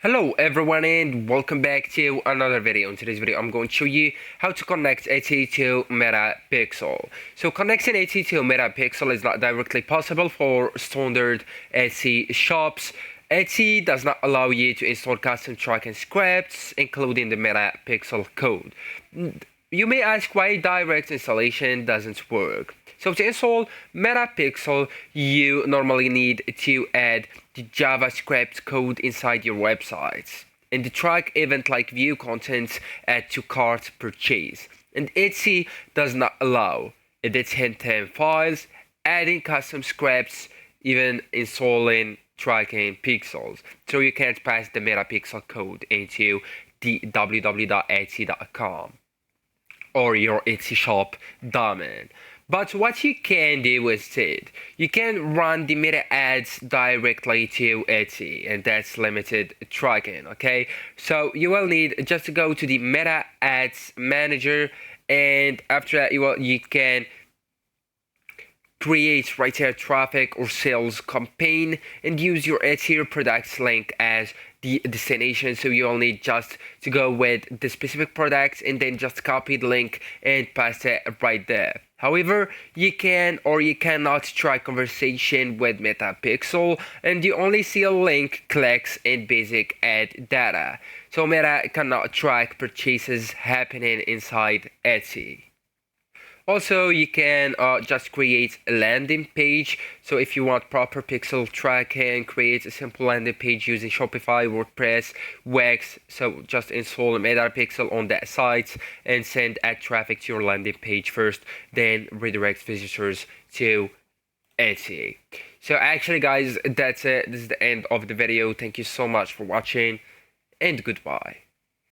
Hello everyone and welcome back to another video. In today's video I'm going to show you how to connect Etsy to Metapixel. So connecting Etsy to Metapixel is not directly possible for standard Etsy shops. Etsy does not allow you to install custom tracking scripts including the Metapixel code. You may ask why direct installation doesn't work. So to install Metapixel, you normally need to add the JavaScript code inside your website. And the track event like view contents add to cart purchase. And Etsy does not allow editing theme files, adding custom scripts, even installing tracking pixels. So you can't pass the Metapixel code into the www.etsy.com or your Etsy shop domain. But what you can do instead, you can run the meta ads directly to Etsy, and that's limited tracking, okay? So you will need just to go to the meta ads manager, and after that you can create right here traffic or sales campaign and use your Etsy products link as the destination. So you will need just to go with the specific products and then just copy the link and paste it right there. However, you can or you cannot track conversation with Metapixel, and you only see a link, clicks, and basic ad data. So Meta cannot track purchases happening inside Etsy. Also, you can just create a landing page. So if you want proper pixel tracking, create a simple landing page using Shopify, WordPress, Wix. So just install Metapixel on that site and send ad traffic to your landing page first, then redirect visitors to Etsy. So actually guys, that's it. This is the end of the video. Thank you so much for watching and goodbye.